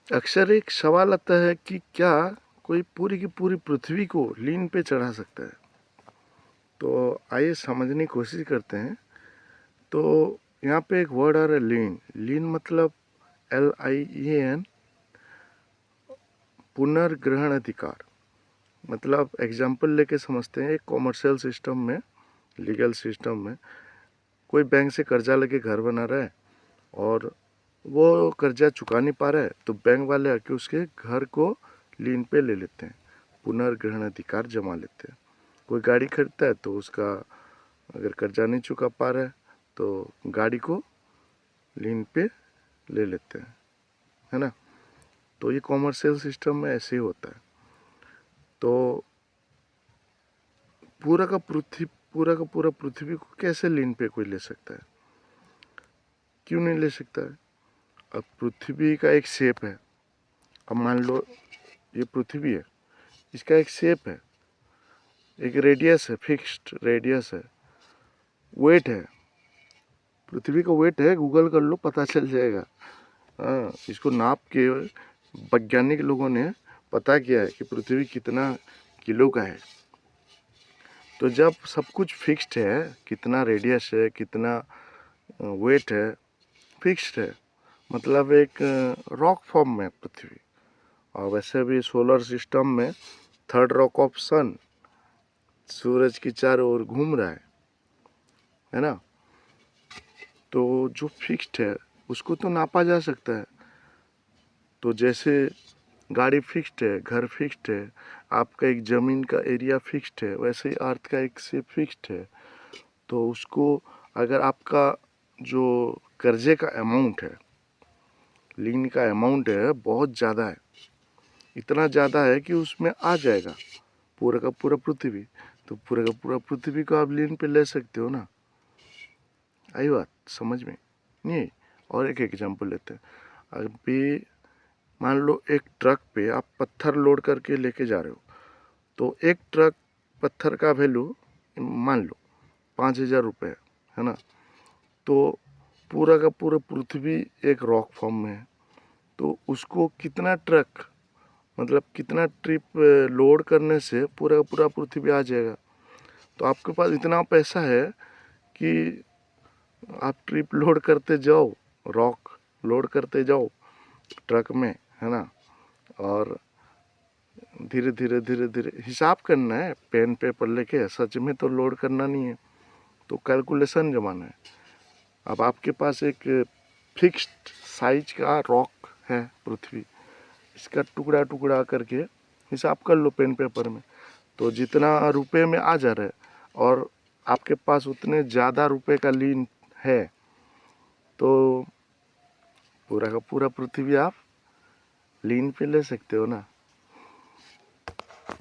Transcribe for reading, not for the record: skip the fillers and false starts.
अक्सर एक सवाल आता है कि क्या कोई पूरी की पूरी पृथ्वी को लीन पे चढ़ा सकता है। तो आइए समझने की कोशिश करते हैं। तो यहाँ पे एक वर्ड आ रहा है लीन। लीन मतलब LIEN, पुनर्ग्रहण अधिकार। मतलब एग्जाम्पल लेके समझते हैं। एक कॉमर्शियल सिस्टम में, लीगल सिस्टम में कोई बैंक से कर्जा लेके घर बना रहा है और वो कर्जा चुका नहीं पा रहा है, तो बैंक वाले आके उसके घर को लीन पे ले लेते हैं, पुनर्ग्रहण अधिकार जमा लेते हैं। कोई गाड़ी खरीदता है तो उसका अगर कर्जा नहीं चुका पा रहा है तो गाड़ी को लीन पे ले लेते हैं, है ना। तो ये कॉमर्शियल सिस्टम में ऐसे ही होता है। तो पूरा का पूरा पृथ्वी को कैसे लीन पे कोई ले सकता है? क्यों नहीं ले सकता है? अब पृथ्वी का एक शेप है। अब मान लो ये पृथ्वी है, इसका एक शेप है, एक रेडियस है, फिक्स्ड रेडियस है, वेट है। पृथ्वी का वेट है, गूगल कर लो पता चल जाएगा। हाँ, इसको नाप के वैज्ञानिक लोगों ने पता किया है कि पृथ्वी कितना किलो का है। तो जब सब कुछ फिक्स्ड है, कितना रेडियस है, कितना वेट है, फिक्स्ड है, मतलब एक रॉक फॉर्म में पृथ्वी। और वैसे भी सोलर सिस्टम में थर्ड रॉक ऑफ सन सूरज की चारों ओर घूम रहा है ना। तो जो फिक्स्ड है उसको तो नापा जा सकता है। तो जैसे गाड़ी फिक्स्ड है, घर फिक्स्ड है, आपका एक ज़मीन का एरिया फिक्स्ड है, वैसे ही अर्थ का एक शेप फिक्स्ड है। तो उसको अगर आपका जो कर्जे का अमाउंट है, लीन का अमाउंट है, बहुत ज़्यादा है, इतना ज़्यादा है कि उसमें आ जाएगा पूरा का पूरा पृथ्वी, तो पूरा का पूरा पृथ्वी को आप लीन पे ले सकते हो ना। आई बात समझ में? नहीं। और एक एग्जांपल लेते हैं। अभी मान लो एक ट्रक पे आप पत्थर लोड करके लेके जा रहे हो, तो एक ट्रक पत्थर का वैल्यू मान लो 5,000 रुपये है ना। तो पूरा का पूरा पृथ्वी एक रॉक फॉर्म में है, तो उसको कितना ट्रक, मतलब कितना ट्रिप लोड करने से पूरा का पूरा पृथ्वी आ जाएगा। तो आपके पास इतना पैसा है कि आप ट्रिप लोड करते जाओ, रॉक लोड करते जाओ ट्रक में, है ना। और धीरे धीरे धीरे धीरे हिसाब करना है, पेन पेपर लेके, सच में तो लोड करना नहीं है, तो कैलकुलेशन जमाना है। अब आपके पास एक फिक्स्ड साइज का रॉक है पृथ्वी, इसका टुकड़ा टुकड़ा करके हिसाब कर लो पेन पेपर में, तो जितना रुपए में आ जा रहा है और आपके पास उतने ज़्यादा रुपए का लीन है, तो पूरा का पूरा पृथ्वी आप लीन पे ले सकते हो ना।